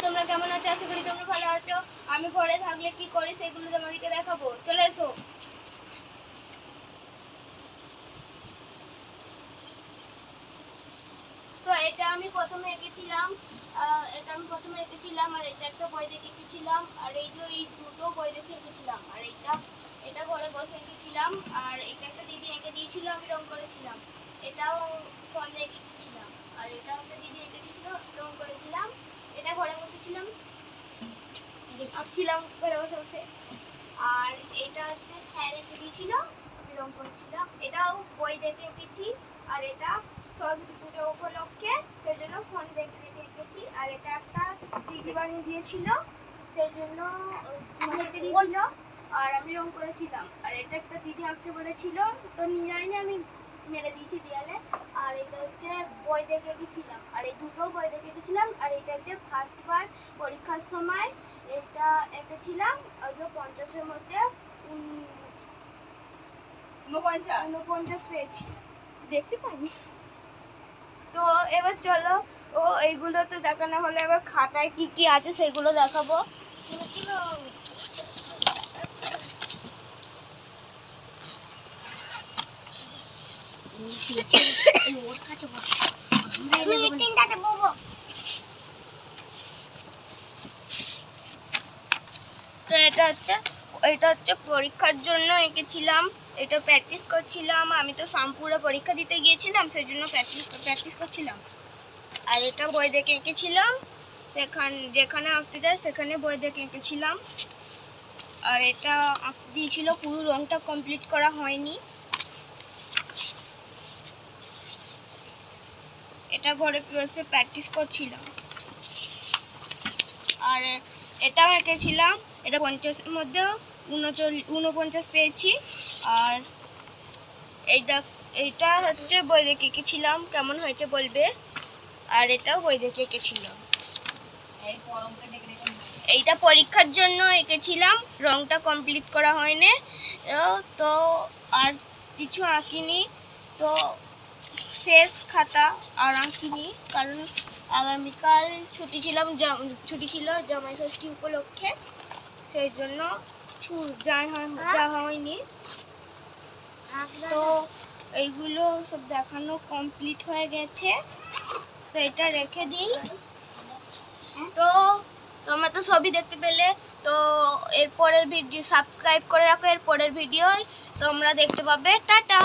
তোমরা কেমন আছো? আশা করি তোমরা ভালো আছো। আমি ঘরে থাকলে কি করি সেগুলো তোমাদেরকে দেখাবো। চলে এসো। তো এটা আমি প্রথমে এঁকেছিলাম আর এটা একটা বই দেখে এঁকেছিলাম আর এই যে এই দুটো বই দেখে এঁকেছিলাম আর এটা ঘরে বসে এঁকেছিলাম আর এটা একটা দিদি এঁকে দিয়েছিল, আমি রং করেছিলাম। এটাও ফোন দেখে এঁকেছিলাম আর এটাও একটা দিদি এঁকে দিয়েছিল, রং করেছিলাম। এটা ঘরে বসেছিলাম আঁকছিলাম ঘরে বসে বসে। আর এটা হচ্ছে স্যার এঁকে দিয়েছিল, আমি রং করেছিলাম। এটাও বই দেখে এঁকেছি আর এটা সরস্বতী পুজো উপলক্ষে সেই জন্য ফোন দেখে দেখে এঁকেছি। আর এটা একটা দিদি বানিয়ে দিয়েছিল, সেই জন্য এঁকে দিয়েছিল আর আমি রং করেছিলাম। আর এটা একটা দিদি আঁকতে বলেছিল, তো নিয়ে যাইনি, আমি মেরে দিয়েছি দেয়ালে। আর এটা হচ্ছে বই দেখে এঁকেছিলাম আর এই দুটো বই দেখে এঁকেছিলাম। আর এটা হচ্ছে ফার্স্টবার পরীক্ষার সময় এটা এঁকেছিলাম, ওই যে 50-এর মধ্যে 49 পেয়েছি, দেখতে পাইনি। তো এবার চলো, এইগুলো তো দেখানো হলো, এবার খাতায় কি কি আছে সেগুলো দেখাবো। চলো তো এটা হচ্ছে পরীক্ষার জন্য এঁকেছিলাম, এটা প্র্যাকটিস করছিলাম। আমি তো শামপুরে পরীক্ষা দিতে গিয়েছিলাম, সেই জন্য প্র্যাকটিস করছিলাম। আর এটা বই দেখে এঁকেছিলাম, যেখানে আঁকতে যায় সেখানে বই দেখে এঁকেছিলাম। আর এটা আঁকতে দিয়েছিল, পুরো রংটা কমপ্লিট করা হয়নি। এটা ঘরে বসে প্র্যাকটিস করছিলাম। আর এটাও এঁকেছিলাম, এটা 50-এর মধ্যে 49 পেয়েছি। আর এইটা হচ্ছে বই দেখে এঁকেছিলাম, কেমন হয়েছে বলবে। আর এটাও বই দেখে এঁকেছিলাম। এইটা পরীক্ষার জন্য এঁকেছিলাম, রংটা কমপ্লিট করা হয়নি, তো আর কিছু আঁকিনি। তো শেষ খাতা আর আঁকিনি, কারণ আগামীকাল ছুটি ছিল জামাই ষষ্ঠী উপলক্ষে, সেই জন্য যা হয়নি। তো এইগুলো সব দেখানো কমপ্লিট হয়ে গেছে, তো এটা রেখে দিই। তো তোমরা তো সবই দেখতে পেলে, তো এরপরের ভিডিও সাবস্ক্রাইব করে রাখো, এরপরের ভিডিও তোমরা দেখতে পাবে। টাটা।